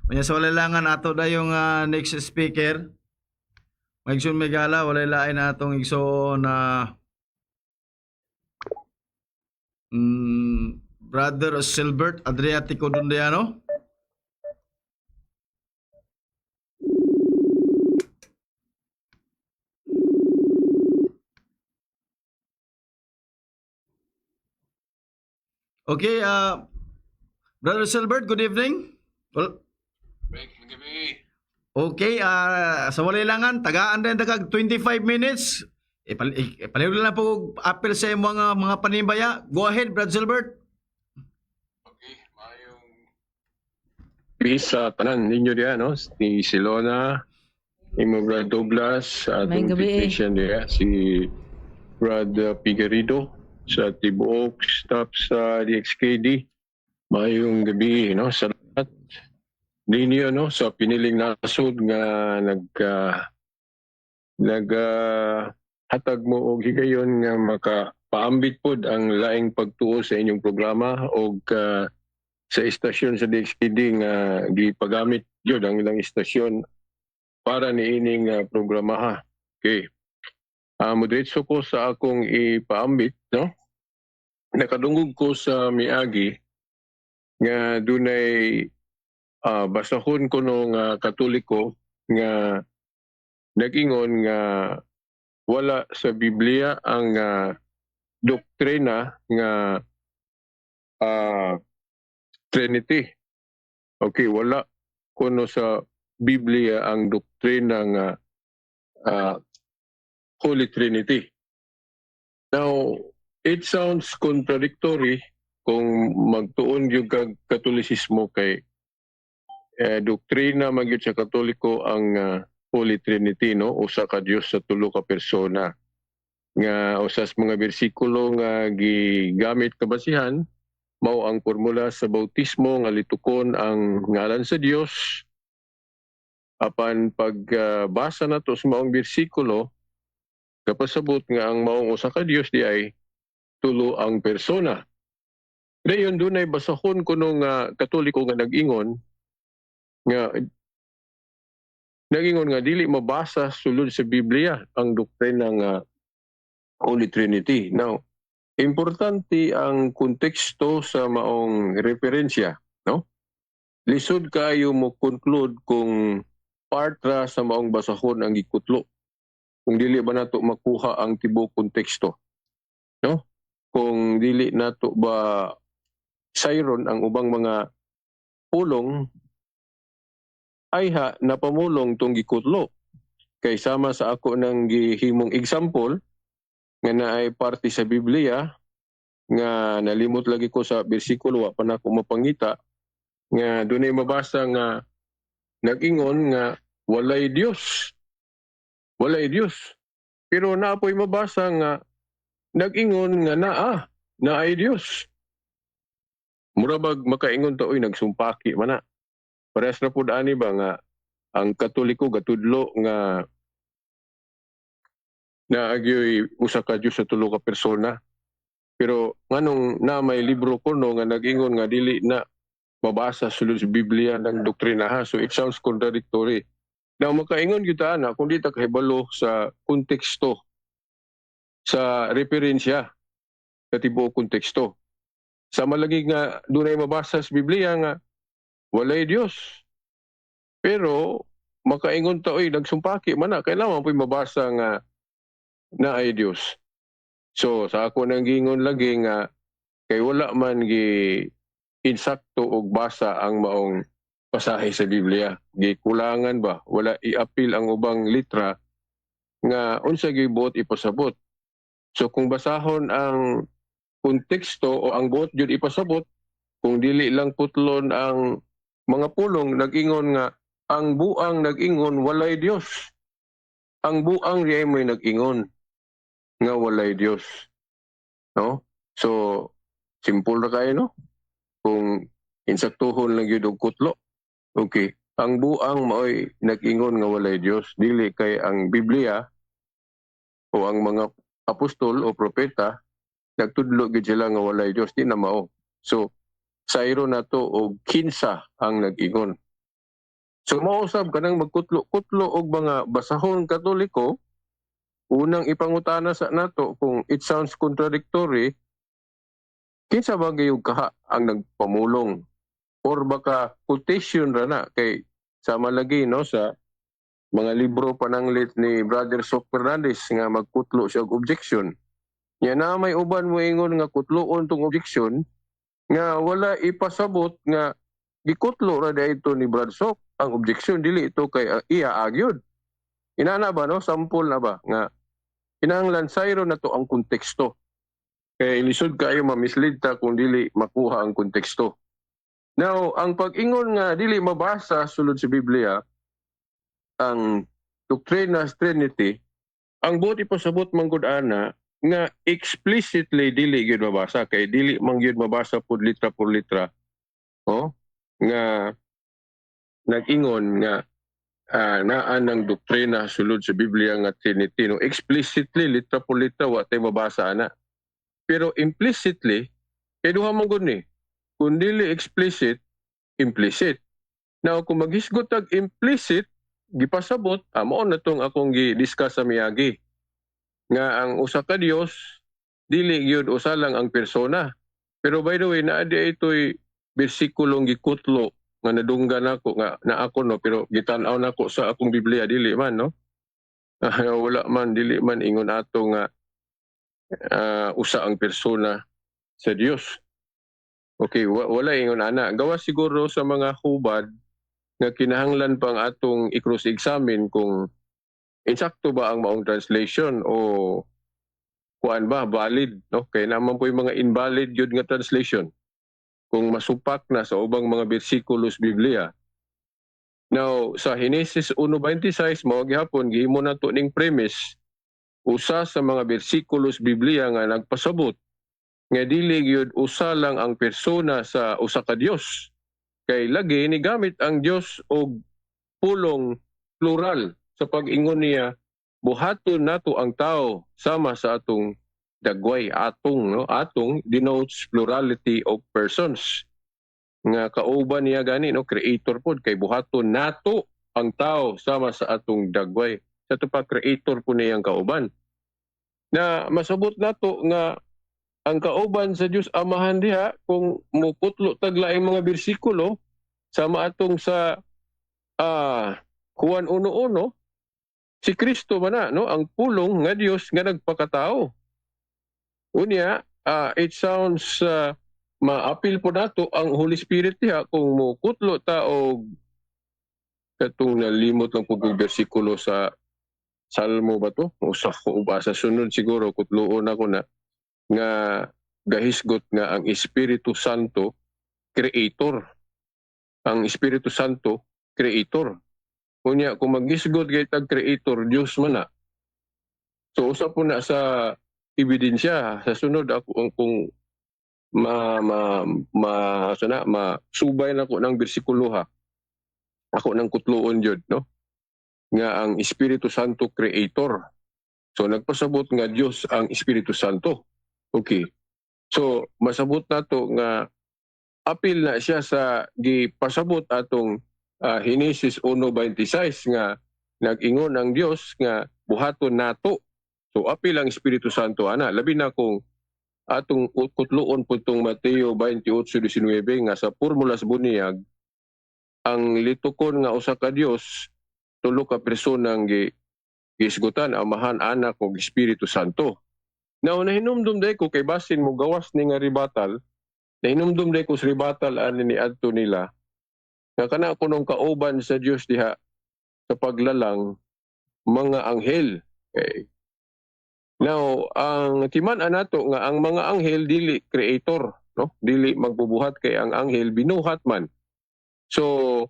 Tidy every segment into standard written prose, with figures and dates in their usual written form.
Kanya sa walalangan ato da yung next speaker. Maigsoon may gala, walay lain atong igsoon na Brother Silbert Adriatico Dundiano. Okay, Brother Silbert, good evening. Well, okay, sa walilangan, tagaan din dagag 25 minutes. Ipaliw lang po apel sa mga panimaya. Go ahead, Brother Silbert. Peace sa tanan ninyo diya, no? Ni Silona, ni Brad Douglas, May atong gabi eh. technician diya, si Brad Figueredo, sa tibuok staff sa DXKD. Mayong gabi, no? Sa lahat ninyo, no? Sa piniling nasod nga hatag mo og higayon nga makapaambit pod ang laing pagtuo sa inyong programa og sa istasyon sa DXKD nga gipagamit gyud ang ilang istasyon para niining programaha. Okay. Moderatso ko sa akong ipaambit, no? Nakadungog ko sa miagi nga dunay basahon ko nung Katoliko nga nag-ingon nga wala sa Biblia ang doktrina nga Trinity. Okay, wala kuno sa Biblia ang doktrina nga Holy Trinity. Now, it sounds contradictory kung magtuon yung Katolisismo kay doktrina magyud sa Katoliko ang Holy Trinity, no? Usa ka Dios sa tulo ka persona. Nga usas mga bersikulo nga gigamit kabasihan mao ang formula sa bautismo nga litukon ang ngalan sa Dios. Apan pagbasa nato sa maong bersikulo, kapasabot nga ang maong usa ka Dios di ay tulo ang persona. Dayon dunay basahon kuno nga Katoliko nga nag-ingon nga dili mabasa sulod sa Biblia ang doktrina nga Holy Trinity. Now, importante ang konteksto sa maong referensya, no? Lisod kayo mo conclude kung part ra sa maong basahon ang gikutlo. Kung dili ba nato makuha ang tibuok konteksto, no? Kung dili nato ba sayron ang ubang mga pulong ay napamulong tong gikutlo. Kay sama sa ako nang gihimong example nga naay parte sa Biblia nga nalimot lagi ko sa bersikulo wa pa nako mapangita nga dunay mabasa nga nag-ingon nga walay Dios. Walay Dios. Pero naapoy mabasa nga nag-ingon nga naay Dios. Murabag makaingon ta oy nagsumpaki man na. Parehas na pud ani ba nga ang Katoliko gatudlo nga naagyoy usa ka Dios sa tulo ka persona. Pero nganong na may libro ko no nga nag-ingon nga dili na mabasa sulod sa Biblia ng doktrina ha. So it sounds contradictory. Now makaingon gyud ta na kung di ta kahibalo sa konteksto sa referensya sa tibuok konteksto. Sa malagi nga dunay mabasa sa Biblia nga walay Dios. Pero makaingon ta oy nagsumpaki man na kailangan po'y mabasa nga naay Dios. So sa ako nang gingon lagi nga kay wala man insakto og basa ang maong pasahe sa Biblia. Gikulangan ba wala i-appeal ang ubang litra nga unsa gibuot ipasabot. So kung basahon ang konteksto o ang buot jud ipasabot, kung dili lang putlon ang mga pulong nag-ingon nga ang buang nag-ingon walay Dios. Ang buang diay may nag-ingon nga walay Dios. No? So simple ra kayo, no? Kung insaktuhon lang gyud og kutlo. Okay, ang buang maoy nag-ingon nga walay Dios, dili kay ang Biblia o ang mga apostol o propeta nagtudlo gid sila nga walay Dios, di na mao. So sayro nato og kinsa ang nag-ingon. So mausab ka nang magkutlo-kutlo og mga basahon Katoliko, unang ipangutana sa nato kung it sounds contradictory, kinsa ba gayud kaha ang nagpamulong? Or baka quotation ra na kay sa malagi no sa mga libro pananglit ni Brother Sok Fernandez nga magkutlo siya og objection. Nya na may uban mo ingon nga kutloon tong objection nga wala ipasabot nga gikutlo ra dayto ni Brad Sok ang objection dili ito kay iya agyod. Inana ba no sample na ba nga kinahanglan sayro na to ang konteksto. Kay lisod kayo ma-mislead ta kung dili makuha ang konteksto. Now, ang pag-ingon nga dili mabasa sulod sa Biblia ang Doctrina Trinity, ang buti pasabot manggod ana nga explicitly dili gyud mabasa kay dili man gyud mabasa pud litra por litra. Oh, nga nag-ingon nga naa ng doktrina sulod sa Biblia nga Trinity. No, explicitly litra por litra wa tay mabasa ana. Pero implicitly kay duha man gud ni. Kung dili explicit, implicit. Now, kung maghisgot tag implicit, gipasabot, mao na tong akong gi-discuss sa miagi. Nga ang usa ka Dios, dili gyud usa lang ang persona. Pero by the way, naa di ito'y bersikulong gikutlo nga nadunggan ako nga na ako no, pero gitan-aw nako sa akong Biblia dili man no. Wala man dili man ingon ato nga usa ang persona sa Dios. Okay, wala ingon ana. Gawa siguro sa mga hubad nga kinahanglan pang atong i-cross-examine kung insakto ba ang maong translation o kuan ba valid, no? Kay naman po yung mga invalid yun nga translation kung masupak na sa ubang mga bersikulos Biblia. Now, sa Genesis 1:26 mao gihapon gihimo nato ning premise usa sa mga bersikulos Biblia nga nagpasabot nga dili gyud usa lang ang persona sa usa ka Dios. Kay lagi ni gamit ang Dios og pulong plural sa pag-ingon niya buhaton nato ang tao sama sa atong dagway. Atong no, atong denotes plurality of persons. Nga kauban niya gani no, creator pod kay buhaton nato ang tao sama sa atong dagway. Sa to pa creator po niyang kauban. Na masabot nato nga ang kauban sa Dios Amahan diha kung muputlo taglaing mga bersikulo sama atong sa Juan 1:1 si Kristo man na no ang pulong nga Dios nga nagpakatao. Unya it sounds maapil po nato ang Holy Spirit diha kung mukutlo ta og katong nalimot lang pug bersikulo sa Salmo ba to? Usa ko ba sa sunod siguro kutloon ako na nga gahisgot nga ang Espiritu Santo creator. Ang Espiritu Santo creator. Kunya kung maghisgot kay tag creator Dios man na. So usa po na sa ebidensya sa sunod ako kung masubay na ko ng bersikulo ha. Ako nang kutloon jud no. Nga ang Espiritu Santo creator. So nagpasabot nga Dios ang Espiritu Santo. Okay. So, masabot na to nga apil na siya sa gipasabot atong Genesis 1:26 nga nag-ingon ang Dios nga buhaton nato. So, apil ang Espiritu Santo ana. Labi na kung atong kutloon po itong Mateo 28:19 nga sa Formulas Bunyag, ang litukon nga usa ka Dios, tulo ka personang gisgutan, Amahan, Anak ug Espiritu Santo. Now, nahinumdum day ko kay basin mo gawas ni nga ribatal, nahinumdum day ko sa ribatal ani ni adto nila, nga kana ko nung kauban sa Dios diha sa paglalang mga anghel. Okay. Now, ang timan-an nato nga ang mga anghel dili creator, no? Dili magbubuhat kay ang anghel binuhat man. So,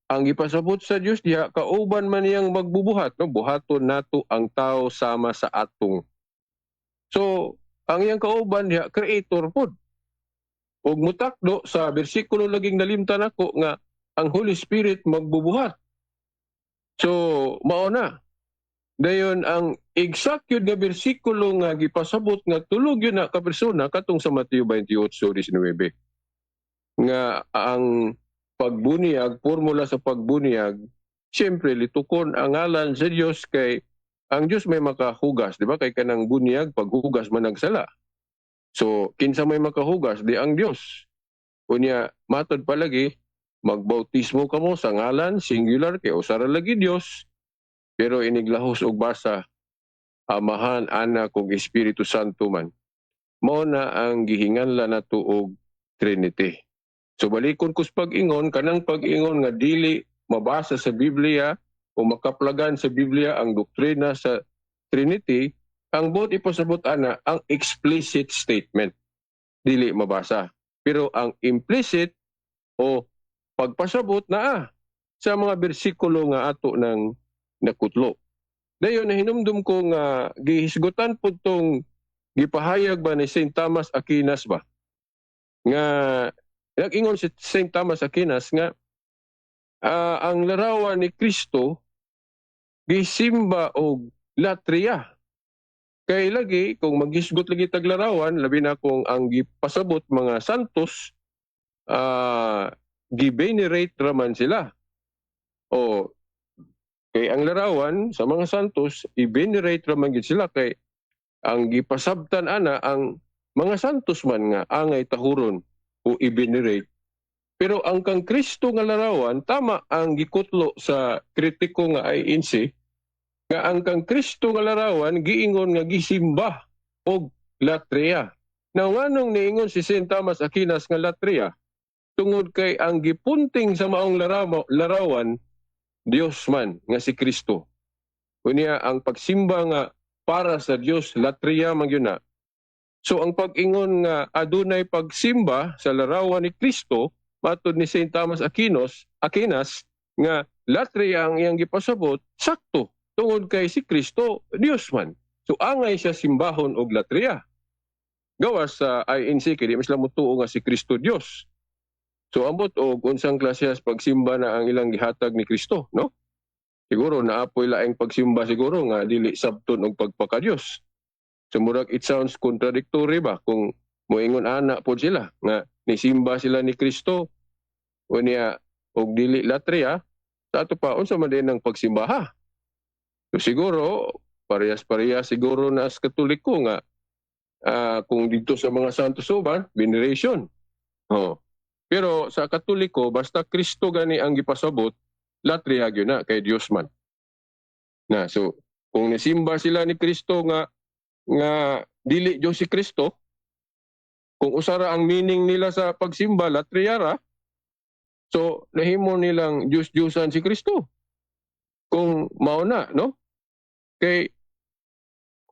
ang ipasabot sa Dios diha kauban man niyang magbubuhat, no? Buhaton nato ang tao sama sa atong. So, ang iyang kauban diha creator pod. Ug mutakdo sa bersikulo laging nalimtan ako nga ang Holy Spirit magbubuhat. So, mao na. Dayon ang exact yun nga bersikulo nga gipasabot nga tulog yun na ka persona katong sa Mateo 28:19. Nga ang pagbunyag, formula sa pagbunyag siyempre litukon ang ngalan sa Dios kay ang Dios may makahugas, di ba? Kay kanang bunyag paghugas man nagsala. So kinsa may makahugas di ang Dios. Unya matod palagi magbautismo kamo sa ngalan singular kay usa ra lagi Dios, pero iniglahos og basa Amahan, Anak ug Espiritu Santo man. Mao na ang gihinganlan nato og Trinity. So balikon kus pag-ingon, kanang pag-ingon nga dili mabasa sa Biblia o makaplagan sa Biblia ang doktrina sa Trinity, ang buot ipasabot ana ang explicit statement dili mabasa. Pero ang implicit o pagpasabot na sa mga bersikulo nga ato ng nakutlo. Dayon na hinumdum ko nga gihisgutan po tong gipahayag ba ni St. Thomas Aquinas ba? Nga nag-ingon si St. Thomas Aquinas nga ang larawan ni Kristo gisimba og latria. Kay lagi kung maghisgot lagi tag larawan, labi na kung ang gipasabot mga santos gi-venerate raman sila. O kay ang larawan sa mga santos i-venerate raman gid sila kay ang gipasabtan ana ang mga santos man nga angay tahuron o i-venerate. Pero ang kang Kristo nga larawan, tama ang gikutlo sa kritiko nga INC, nga ang kang Kristo nga larawan giingon nga gisimba og latria. Now nganong niingon si St. Thomas Aquinas nga latria? Tungod kay ang gipunting sa maong larawan Dios man nga si Kristo. Unya ang pagsimba nga para sa Dios latria man gyud na. So ang pag-ingon nga adunay pagsimba sa larawan ni Kristo matod ni St. Thomas Aquinas nga latria ang iyang gipasabot sakto tungod kay si Kristo Dios man. So angay siya simbahon og latria. Gawas sa INC kay di mas lamutuo nga si Kristo Dios. So ambot og unsang klase sa pagsimba na ang ilang gihatag ni Kristo, no? Siguro naapoy laing pagsimba siguro nga dili sabton og pagpakadiyos. So murag it sounds contradictory ba kung moingon ana pod sila nga nisimba sila ni Kristo unya og dili latria sa ato pa unsa man din ang pagsimbaha. So siguro parehas-parehas siguro na as Katoliko nga kung dito sa mga santos uban veneration. Oh. Pero sa Katoliko, basta Kristo gani ang gipasabot, latria gyud na kay Dios man. Na so kung nasimba sila ni Kristo nga dili Dios si Kristo, kung usara ang meaning nila sa pagsimba latria ra, so nahimo nilang Dios-Diyosan si Kristo. Kung mao na, no? Kay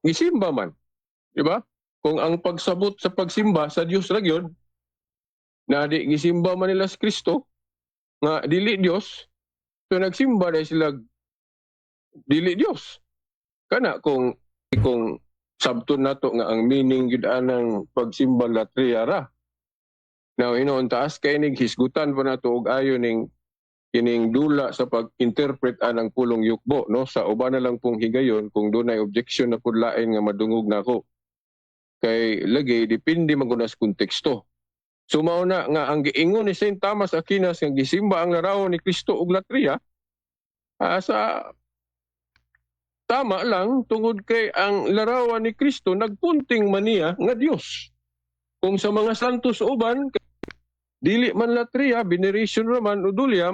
gisimba man, di ba? Kung ang pagsabot sa pagsimba sa Dios ra gyud, na di gisimba man nila si Kristo nga dili Dios, so nagsimba na sila dili Dios. Kana kung sabton nato nga ang meaning gid anang pagsimba latria ra. Now hinuon taas kay ning hisgutan pa nato og ayo ning kining dula sa pag-interpret anang pulong yukbo, no? Sa uban na lang pong higayon kung dunay objection na pud lain nga madungog nako. Kay lagi depende man gud sa konteksto. So mauna nga ang giingon ni St. Thomas Aquinas nga gisimba ang larawan ni Kristo og latria sa tama lang tungod kay ang larawan ni Kristo nagpunting man niya nga Dios. Kung sa mga santos uban dili man latria, veneration raman o dulya,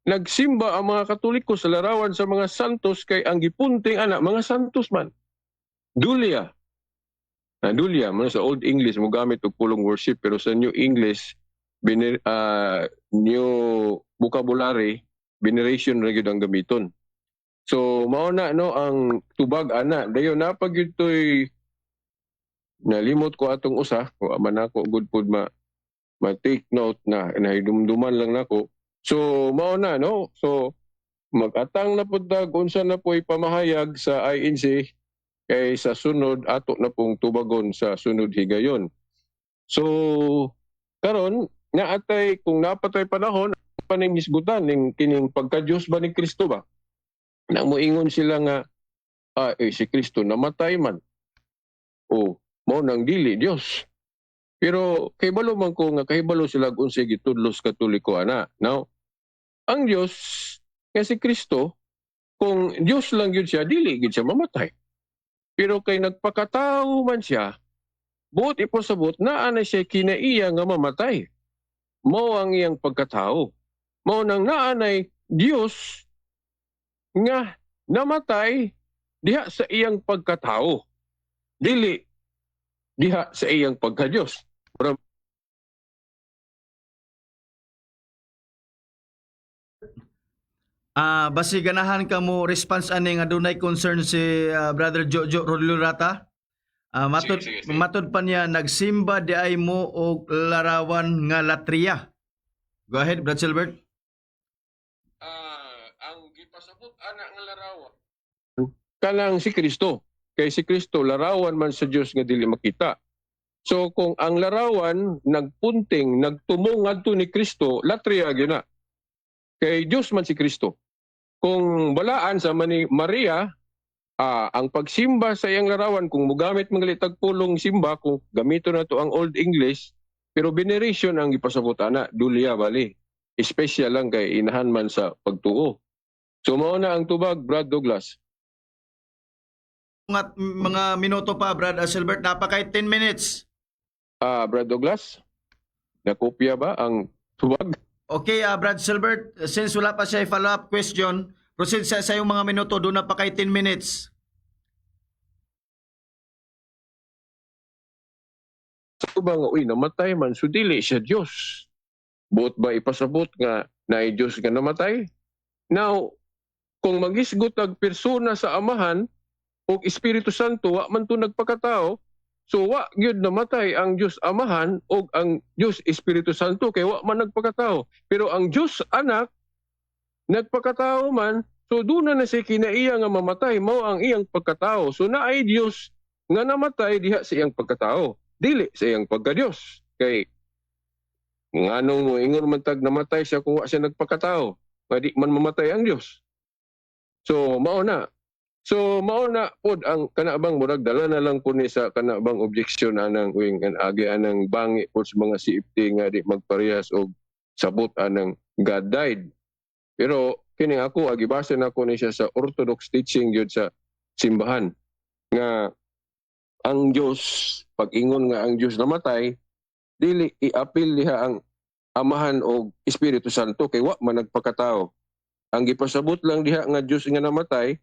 nagsimba ang mga Katoliko sa larawan sa mga santos kay ang gipunting ana mga santos man. Dulya. Dulya, man sa Old English mo gamit og pulong worship pero sa New English new vocabulary veneration ra gyud ang gamiton. So mao na no ang tubag ana dayon napagyud toy nalimot ko atong usa o man ako good pud ma-take note na nahidumduman lang nako. So mao na no. So mag-atang na pud tag unsa na po'y pamahayag sa INC kay sa sunod ato na pong tubagon sa sunod higayon. So karon naatay kung napatay panahon paning misgutan ning kining pagka-Dios ba ni Kristo ba? Nang moingon sila nga si Kristo namatay man. O mao nang dili Dios. Pero kahibalo man ko nga kahibalo sila unsay gitudlos Katoliko ana. Now ang Dios Kaya si Kristo, kung Diyos lang yun siya, dili yun siya mamatay. Pero kay nagpakatao man siya, buot iposabot na ana siya kinaiya nga mamatay. Mao ang iyang pagkatao. Mao nang naanay Diyos nga namatay diha sa iyang pagkatao. Dili diha sa iyang pagka-Diyos. Basi ganahan ka mo response ani nga dunay concern si Brother Jojo Rolurata. Matod, Sige, sige. matod pa niya, nagsimba di ay mo og larawan nga latria. Go ahead, Brad Silbert. Ang gipasabot ana nga larawan kanang si Kristo. Kay si Kristo larawan man sa Dios nga dili makita. So kung ang larawan nagpunting, nagtumong ngadto ni Kristo, latria gyud na. Kay Dios man si Kristo. Kung balaan sa mani Maria, ang pagsimba sa iyang larawan, kung mugamit mga pulong simba, kung gamito na to ang Old English, pero veneration ang ipasabot ana, dulia bali. Espesyal lang kay inahan man sa pagtuo. So mao na ang tubag, Brad Douglas. Mga minuto pa, Brad Silbert, napakay 10 minutes. Brad Douglas, nakopya ba ang tubag? Okay, Brad Silbert, since wala pa siya follow-up question, proceed sa yung mga minuto, doon na pa kay 10 minutes. Sa ba nga, namatay man, so dili siya Diyos. Buot ba ipasabot nga na Diyos nga namatay? Now, kung magisgot ang persona sa Amahan o Espiritu Santo, wa man to nagpakatao, so wa gyud namatay ang Diyos Amahan o ang Diyos Espiritu Santo kay wa man nagpakatao. Pero ang Diyos Anak nagpakatao man, so doon na siya kinaiya nga mamatay, mao ang iyang pagkatao. So naay Diyos nga namatay diha sa iyang pagkatao, dili sa iyang pagka-Diyos. Kay nganong mo ingon man tag namatay siya kung wa siya nagpakatao, nga di man mamatay ang Diyos. So mao na. So mao na pod ang kanabang murag dala na lang po ni sa kanabang objection anang uing agi anang bangi pod sa mga CFT nga di magparehas og sabot anang God died. Pero kining ako agibasa na ko ni siya sa orthodox teaching gyud sa simbahan nga ang Dios pag-ingon nga ang Dios namatay dili i-apil diha ang Amahan o Espiritu Santo kay wa man nagpakatao. Ang gipasabot lang diha nga Dios nga namatay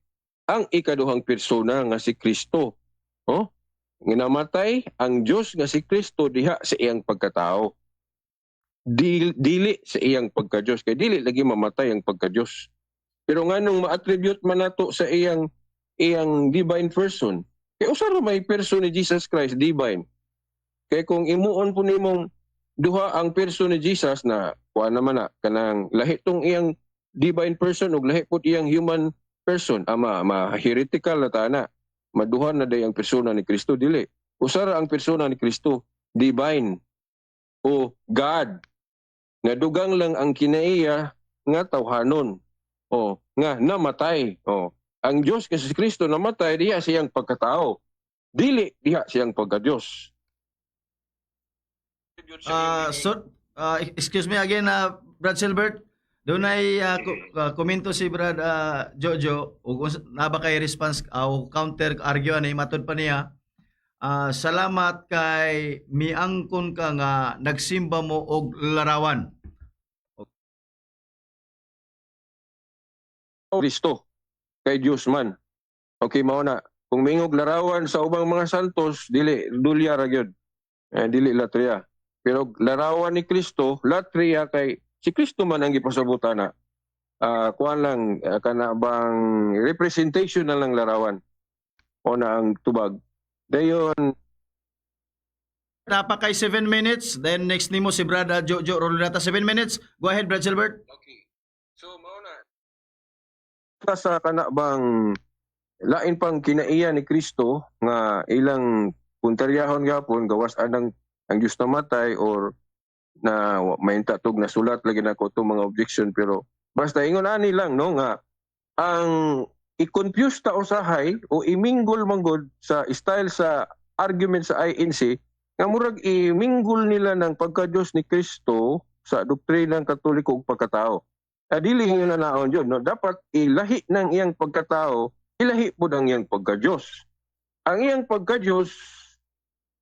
ang ikaduhang persona nga si Kristo. Oh? Nga namatay ang Dios nga si Kristo diha sa iyang pagkatao. Dili sa iyang pagka-Dios kay dili lagi mamatay ang pagka-Dios. Pero nganong ma-attribute man nato sa iyang divine person. Kay usa ra may person ni Jesus Christ divine. Kay kung imuon po nimong duha ang person ni Jesus na kuan naman na kanang lahi tong iyang divine person ug lahi pud iyang human person, heretical na tana. Maduhan na day ang persona ni Kristo dili. Usa ra ang persona ni Kristo divine o God nga dugang lang ang kinaiya nga tawhanon o nga namatay. O ang Dios kasi si Kristo namatay diha siyang pagkatao, dili diha siyang pagka-Dios. Excuse me again, Brad Silbert. Doon ay komento si Brad Jojo ug naba kay response o counter argue ani matod pa niya. Salamat kay miangkon ka nga nagsimba mo og larawan. Kristo kay Dios man. Okay mao na. Kung mingog larawan sa ubang mga santos dili dulya ra gyud. Dili latria. Pero larawan ni Kristo, latria kay si Kristo man ang gipasabutan na. Kuan lang kanabang representation na lang larawan. O na ang tubag. Dayon Napakay 7 minutes. Then next nimo si Brad Jojo Rolata 7 minutes. Go ahead, Brad Silbert. okay. So mao na. Sa kanabang lain pang kinaiya ni Kristo nga ilang puntaryahon gapon gawas anang ang Diyos namatay or na mainta tog na sulat lagi na ko itong mga objection pero basta ingon ani lang no nga ang i-confuse ta usahay o iminggol manggod sa style sa argument sa INC nga murag iminggol nila ng pagka-Diyos ni Kristo sa doktrinang Katoliko ug pagkatao. dili yun na naon yun. No? Dapat ilahi ng iyang pagkatao, ilahi po ng iyang pagka-Diyos. Ang iyang pagka-Diyos,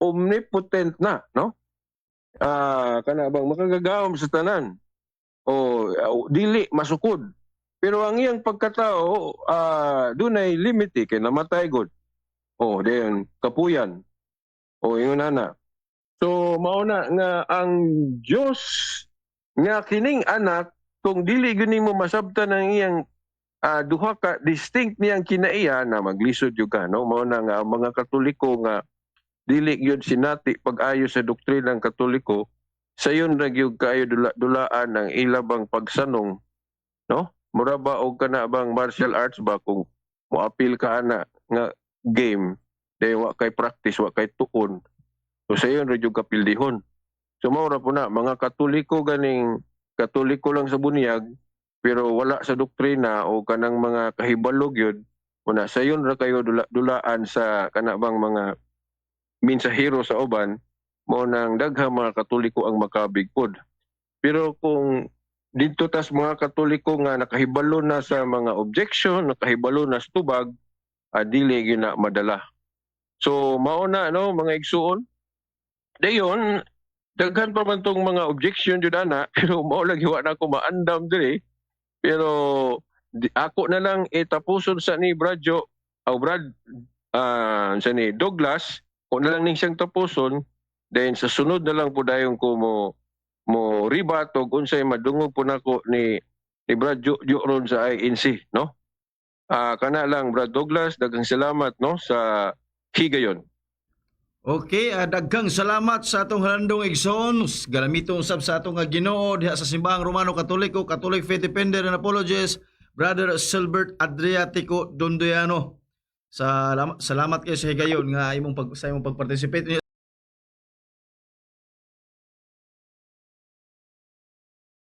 omnipotent na, no? Kana bang makagagawom sa tanan o dili masukod. Pero ang iyang pagkatao, dunay limit kay namatay gud. Dayon kapuyan. Ingon na. So mauna nga ang Dios nga kining anak kung dili gani mo masabtan ang iyang duha ka distinct niyang kinaiya na maglisod jud ka, no? Mao na nga ang mga Katoliko nga dili gyud sinati pag-ayo sa doktrinang Katoliko, sayon ra gyud kaayo dulaan ang ilabang pagsanong, no? Mura ba og kana bang martial arts ba kung moapil ka ana nga game, day wa kay practice, wa kay tuon. So sayon ra gyud kapildihon. So mao ra po na mga Katoliko ganing Katoliko lang sa bunyag pero wala sa doktrina o kanang mga kahibalo gyud, una sayon ra kayo dulaan sa kana bang mga mensahero sa uban, mo nang daghang mga Katoliko ang makabigpod. Pero kung dito tas mga Katoliko nga nakahibalo na sa mga objection, nakahibalo na sa tubag, dili gyud na madala. So mao na, no, mga igsuon. Dayon daghan pa man tong mga objection jud ana pero mao lang hiwa na ako maandam diri. Pero ako na lang itapuson sa ni Bradjo o sa ni Douglas, ko na lang ning siyang tapuson, then sa sunod na lang po dayon ko mo ribat og unsay madungog po nako ni Brad ron sa INC, no? Kana lang Brad Douglas, daghang salamat, no, sa higayon. Okay, daghang salamat sa atong halandong igsoon. Galamitong usab sa atong Ginoo diha sa Simbahang Romano Katoliko, Catholic Faith Defender and Apologist, Brother Silbert Adriatico Dondoyano. Salamat kayo sa higayon nga sa imong pag-participate